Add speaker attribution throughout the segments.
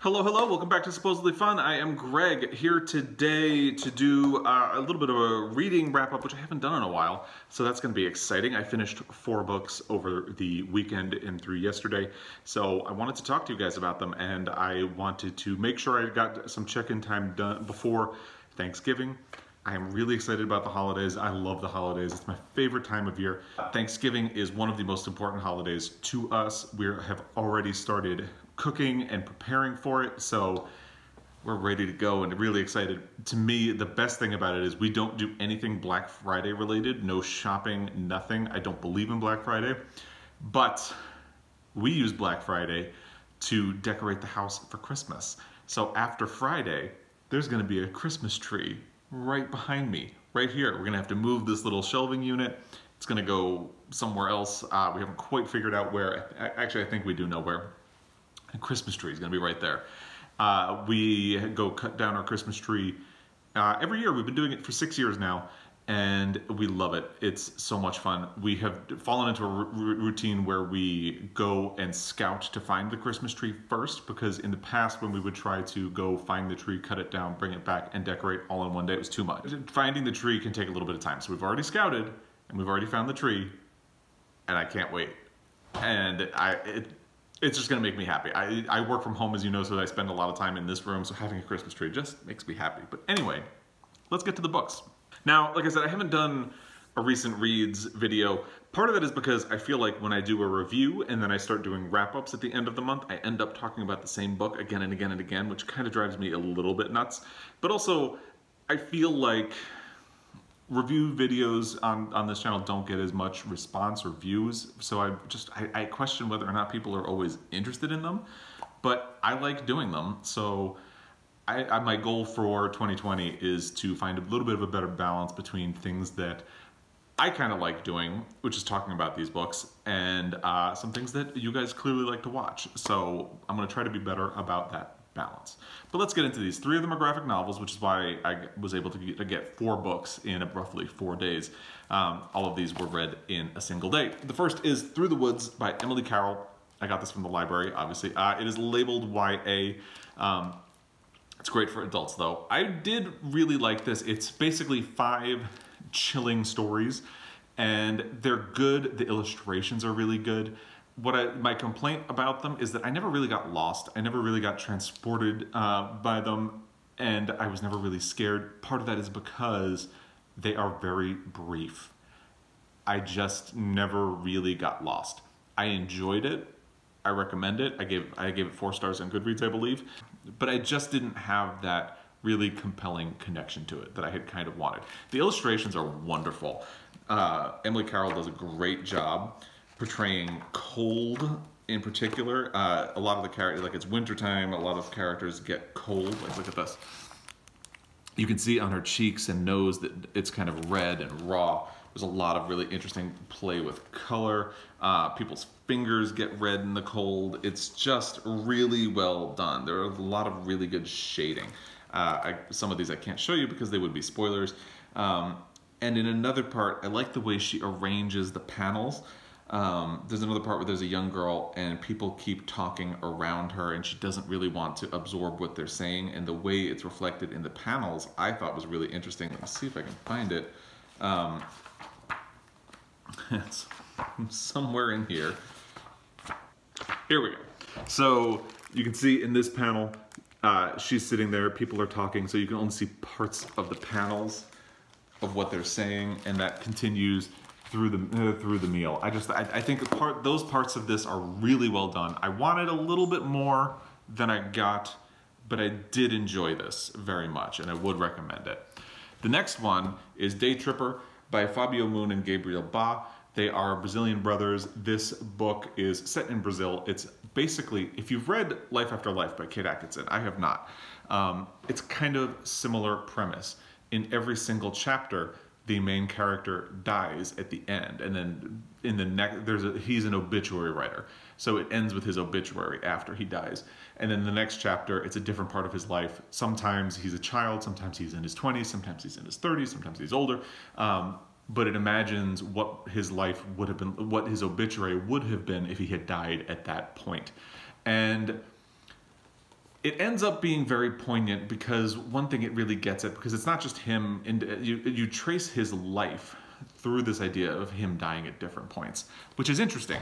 Speaker 1: Hello, hello, welcome back to Supposedly Fun. I am Greg, here today to do a little bit of a reading wrap-up, which I haven't done in a while, so that's going to be exciting. I finished 4 books over the weekend and through yesterday, so I wanted to talk to you guys about them, and I wanted to make sure I got some check-in time done before Thanksgiving. I am really excited about the holidays. I love the holidays. It's my favorite time of year. Thanksgiving is one of the most important holidays to us. We have already started cooking and preparing for it, so we're ready to go and really excited. To me, the best thing about it is we don't do anything Black Friday related, no shopping, nothing. I don't believe in Black Friday, but we use Black Friday to decorate the house for Christmas. So after Friday, there's gonna be a Christmas tree right behind me, right here. We're gonna have to move this little shelving unit. It's gonna go somewhere else. We haven't quite figured out where. Actually, I think we do know where. A Christmas tree is going to be right there. We go cut down our Christmas tree every year. We've been doing it for 6 years now, and we love it. It's so much fun. We have fallen into a routine where we go and scout to find the Christmas tree first, because in the past when we would try to go find the tree, cut it down, bring it back, and decorate all in one day, it was too much. Finding the tree can take a little bit of time. So we've already scouted, and we've already found the tree, and I can't wait. And it's just gonna make me happy. I work from home, as you know, so I spend a lot of time in this room, so having a Christmas tree just makes me happy. But anyway, let's get to the books. Now, like I said, I haven't done a recent reads video. Part of that is because I feel like when I do a review and then I start doing wrap-ups at the end of the month, I end up talking about the same book again and again and again, which kind of drives me a little bit nuts. But also, I feel like review videos on this channel don't get as much response or views, so I question whether or not people are always interested in them, but I like doing them. So my goal for 2020 is to find a little bit of a better balance between things that I kind of like doing, which is talking about these books, and some things that you guys clearly like to watch. So I'm going to try to be better about that balance. But let's get into these. 3 of them are graphic novels, which is why I was able to get 4 books in roughly 4 days. All of these were read in a single day. The first is Through the Woods by Emily Carroll. I got this from the library, obviously. It is labeled YA. It's great for adults, though. I did really like this. It's basically 5 chilling stories, and they're good. The illustrations are really good. My complaint about them is that I never really got lost. I never really got transported by them, and I was never really scared. Part of that is because they are very brief. I just never really got lost. I enjoyed it. I recommend it. I gave it 4 stars on Goodreads, I believe, but I just didn't have that really compelling connection to it that I had kind of wanted. The illustrations are wonderful. Emily Carroll does a great job portraying cold in particular. A lot of the characters, like it's wintertime, a lot of characters get cold. Like, look at this. You can see on her cheeks and nose that it's kind of red and raw. There's a lot of really interesting play with color. People's fingers get red in the cold. It's just really well done. There are a lot of really good shading. Some of these I can't show you because they would be spoilers. And in another part, I like the way she arranges the panels. There's another part where there's a young girl and people keep talking around her and she doesn't really want to absorb what they're saying, and the way it's reflected in the panels I thought was really interesting. Let me see if I can find it. It's somewhere in here. Here we go. So you can see in this panel, she's sitting there, people are talking, so you can only see parts of the panels of what they're saying, and that continues through the meal. I think those parts of this are really well done. I wanted a little bit more than I got, but I did enjoy this very much, and I would recommend it. The next one is Day Tripper by Fabio Moon and Gabriel Ba. They are Brazilian brothers. This book is set in Brazil. It's basically, if you've read Life After Life by Kate Atkinson, I have not. It's kind of similar premise. In every single chapter, the main character dies at the end, and then in the next, he's an obituary writer, so it ends with his obituary after he dies. And then the next chapter, it's a different part of his life. Sometimes he's a child, sometimes he's in his 20s, sometimes he's in his 30s, sometimes he's older. But it imagines what his life would have been, what his obituary would have been if he had died at that point. And It ends up being very poignant because one thing it really gets at, because it's not just him, and you trace his life through this idea of him dying at different points, which is interesting.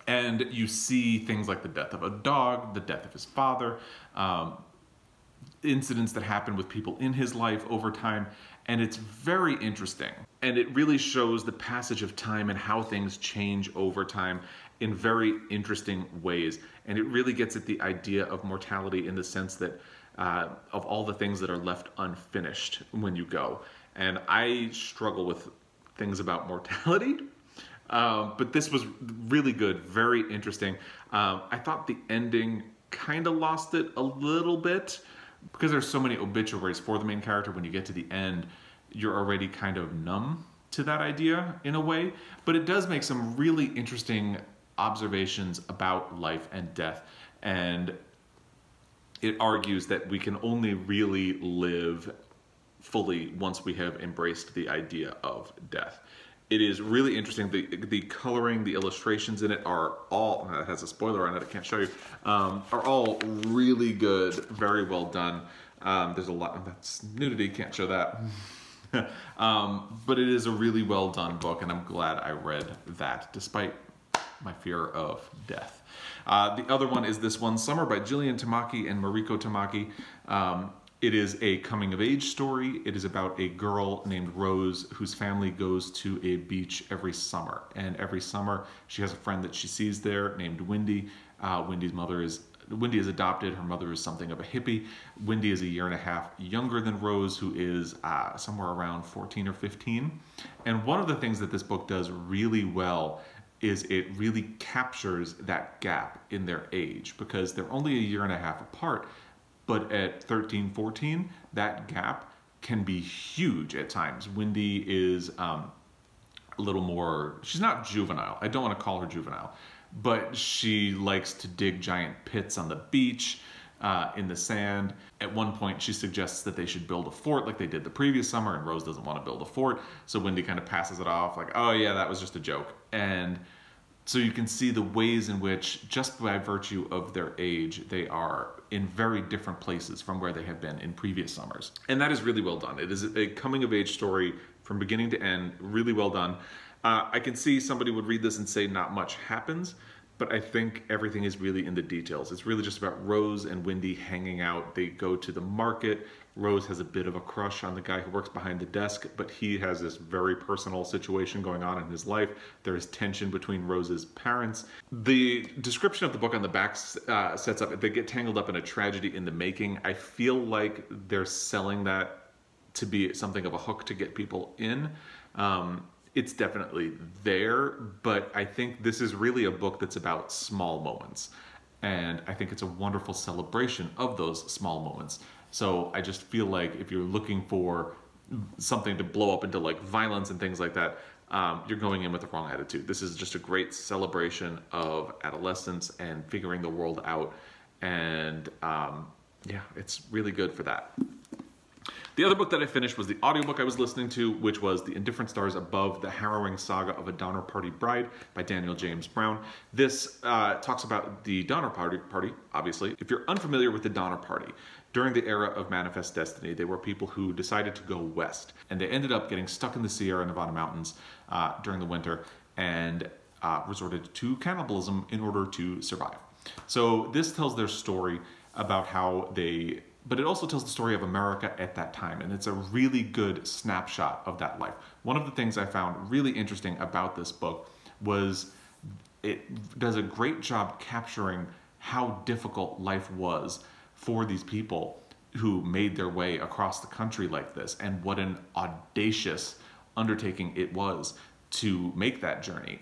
Speaker 1: And you see things like the death of a dog, the death of his father, incidents that happen with people in his life over time, and it's very interesting. And it really shows the passage of time and how things change over time in very interesting ways. And it really gets at the idea of mortality in the sense that of all the things that are left unfinished when you go. And I struggle with things about mortality, but this was really good, very interesting. I thought the ending kind of lost it a little bit because there's so many obituaries for the main character. When you get to the end, you're already kind of numb to that idea in a way, but it does make some really interesting observations about life and death, and it argues that we can only really live fully once we have embraced the idea of death. It is really interesting. The coloring, the illustrations in it are all, it has a spoiler on it, I can't show you, are all really good, very well done. There's a lot, that's nudity, can't show that. But it is a really well done book, and I'm glad I read that, despite my fear of death. The other one is this one, Summer by Jillian Tamaki and Mariko Tamaki. It is a coming-of-age story. It is about a girl named Rose whose family goes to a beach every summer. And every summer, she has a friend that she sees there named Wendy. Wendy is adopted. Her mother is something of a hippie. Wendy is a year and a half younger than Rose, who is somewhere around 14 or 15. And one of the things that this book does really well is it really captures that gap in their age, because they're only a year and a half apart. But at 13, 14, that gap can be huge at times. Wendy is a little more, she's not juvenile. I don't want to call her juvenile, but she likes to dig giant pits on the beach, in the sand. At one point, she suggests that they should build a fort like they did the previous summer, and Rose doesn't want to build a fort. So Wendy kind of passes it off like, oh yeah, that was just a joke. And so you can see the ways in which, just by virtue of their age, they are in very different places from where they have been in previous summers. And that is really well done. It is a coming-of-age story from beginning to end, really well done. I can see somebody would read this and say not much happens, but I think everything is really in the details. It's really just about Rose and Wendy hanging out. They go to the market. Rose has a bit of a crush on the guy who works behind the desk, but he has this very personal situation going on in his life. There is tension between Rose's parents. The description of the book on the back sets up, they get tangled up in a tragedy in the making. I feel like they're selling that to be something of a hook to get people in. It's definitely there, but I think this is really a book that's about small moments. And I think it's a wonderful celebration of those small moments. So I just feel like if you're looking for something to blow up into like violence and things like that, you're going in with the wrong attitude. This is just a great celebration of adolescence and figuring the world out. And yeah, it's really good for that. The other book that I finished was the audiobook I was listening to, which was The Indifferent Stars Above, The Harrowing Saga of a Donner Party Bride by Daniel James Brown. This talks about the Donner Party, obviously. If you're unfamiliar with the Donner Party, during the era of Manifest Destiny, they were people who decided to go west, and they ended up getting stuck in the Sierra Nevada mountains during the winter and resorted to cannibalism in order to survive. So this tells their story about how they, but it also tells the story of America at that time, and it's a really good snapshot of that life. One of the things I found really interesting about this book was it does a great job capturing how difficult life was for these people who made their way across the country like this, and what an audacious undertaking it was to make that journey.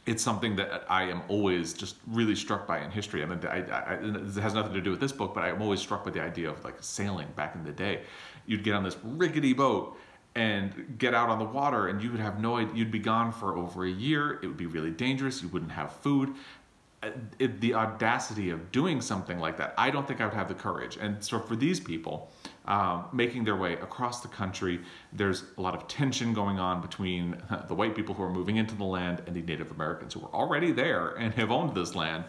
Speaker 1: It's something that I am always just really struck by in history. I mean, it has nothing to do with this book, but I'm always struck by the idea of like sailing back in the day. You'd get on this rickety boat and get out on the water, and you would have no idea, you'd be gone for over a year. It would be really dangerous. You wouldn't have food. The audacity of doing something like that, I don't think I would have the courage. And so for these people, making their way across the country, there's a lot of tension going on between the white people who are moving into the land and the Native Americans who are already there and have owned this land.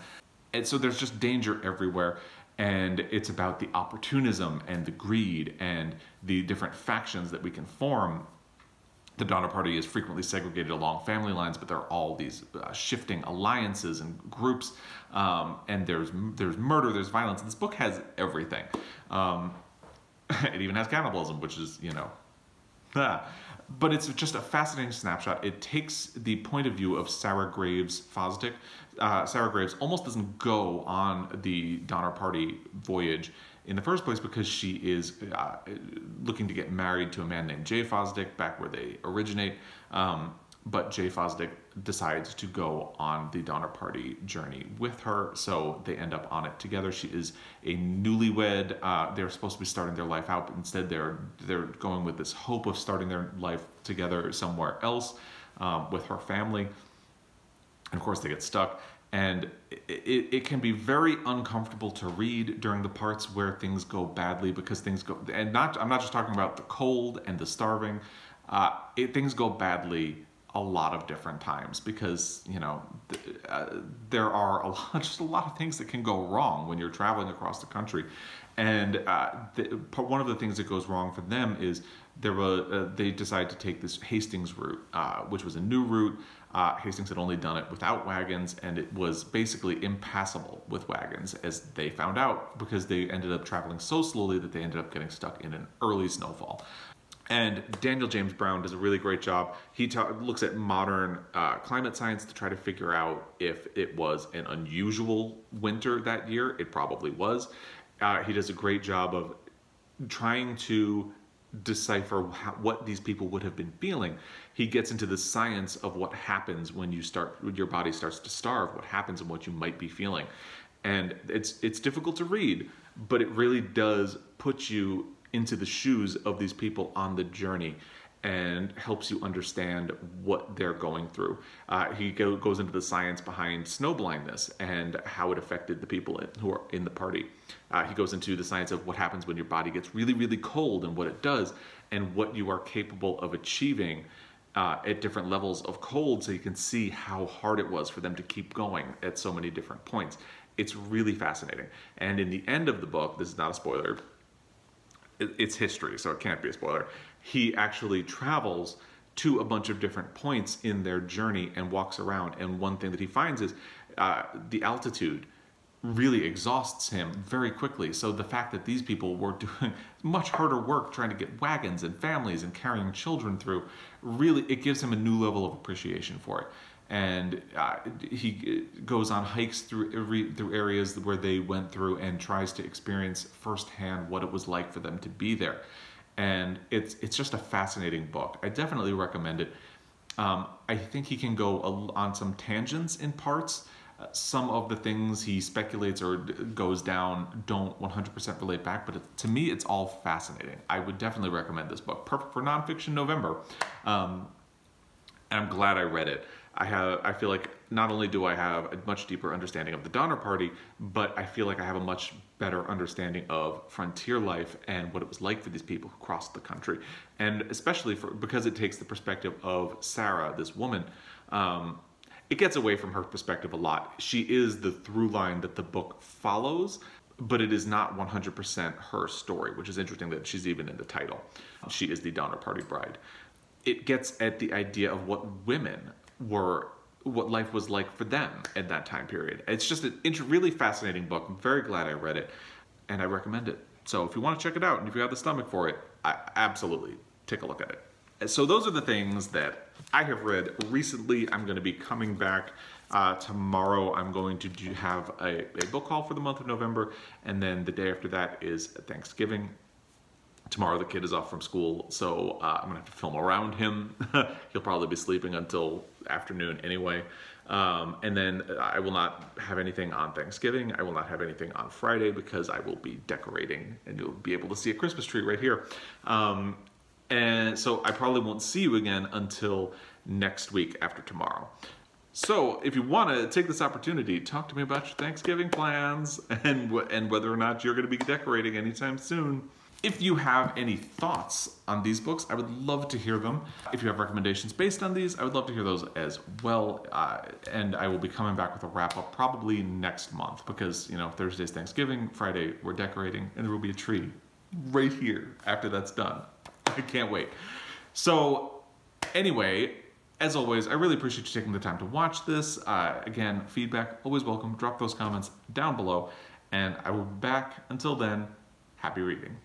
Speaker 1: And so there's just danger everywhere. And it's about the opportunism and the greed and the different factions that we can form. The Donner Party is frequently segregated along family lines, but there are all these shifting alliances and groups, and there's murder, there's violence. This book has everything. It even has cannibalism, which is, you know, but it's just a fascinating snapshot. It takes the point of view of Sarah Graves Fosdick. Sarah Graves almost doesn't go on the Donner Party voyage in the first place because she is looking to get married to a man named Jay Fosdick back where they originate. But Jay Fosdick decides to go on the Donner Party journey with her, so they end up on it together. She is a newlywed. They're supposed to be starting their life out, but instead they're going with this hope of starting their life together somewhere else with her family. And of course they get stuck. And it can be very uncomfortable to read during the parts where things go badly, because things go, and I'm not just talking about the cold and the starving. Things go badly a lot of different times because, you know, there are just a lot of things that can go wrong when you're traveling across the country. And one of the things that goes wrong for them is they decided to take this Hastings route, which was a new route. Hastings had only done it without wagons, and it was basically impassable with wagons, as they found out, because they ended up traveling so slowly that they ended up getting stuck in an early snowfall. And Daniel James Brown does a really great job. He looks at modern climate science to try to figure out if it was an unusual winter that year. It probably was. He does a great job of trying to decipher what these people would have been feeling. He gets into the science of what happens when your body starts to starve, what happens and what you might be feeling. And it's difficult to read, but it really does put you into the shoes of these people on the journey and helps you understand what they're going through. He goes into the science behind snow blindness and how it affected the people who are in the party. He goes into the science of what happens when your body gets really, really cold and what it does, and what you are capable of achieving at different levels of cold, so you can see how hard it was for them to keep going at so many different points. It's really fascinating. And in the end of the book, this is not a spoiler, it's history, so it can't be a spoiler. He actually travels to a bunch of different points in their journey and walks around. And one thing that he finds is the altitude really exhausts him very quickly. So the fact that these people were doing much harder work trying to get wagons and families and carrying children through, really, it gives him a new level of appreciation for it. And he goes on hikes through areas where they went through and tries to experience firsthand what it was like for them to be there. And it's just a fascinating book. I definitely recommend it. I think he can go on some tangents in parts. Some of the things he speculates or goes down don't 100% relate back, but to me, it's all fascinating. I would definitely recommend this book. Perfect for nonfiction November. And I'm glad I read it. I feel like not only do I have a much deeper understanding of the Donner Party, but I feel like I have a much better understanding of frontier life and what it was like for these people who crossed the country. And especially because it takes the perspective of Sarah, this woman, it gets away from her perspective a lot. She is the through line that the book follows, but it is not 100% her story, which is interesting that she's even in the title. She is the Donner Party bride. It gets at the idea of what life was like for them at that time period. It's just a really fascinating book. I'm very glad I read it, and I recommend it. So if you want to check it out, and if you have the stomach for it, absolutely take a look at it. So those are the things that I have read recently. I'm going to be coming back tomorrow. I'm going to have a book haul for the month of November, and then the day after that is Thanksgiving. Tomorrow the kid is off from school, so I'm gonna have to film around him. He'll probably be sleeping until afternoon anyway. And then I will not have anything on Thanksgiving. I will not have anything on Friday because I will be decorating, and you'll be able to see a Christmas tree right here. And so I probably won't see you again until next week after tomorrow. So if you want to take this opportunity, talk to me about your Thanksgiving plans and whether or not you're going to be decorating anytime soon. If you have any thoughts on these books, I would love to hear them. If you have recommendations based on these, I would love to hear those as well. And I will be coming back with a wrap-up probably next month because, you know, Thursday's Thanksgiving, Friday we're decorating, and there will be a tree right here after that's done. I can't wait. So anyway, as always, I really appreciate you taking the time to watch this. Again, feedback, always welcome. Drop those comments down below, and I will be back. Until then, happy reading.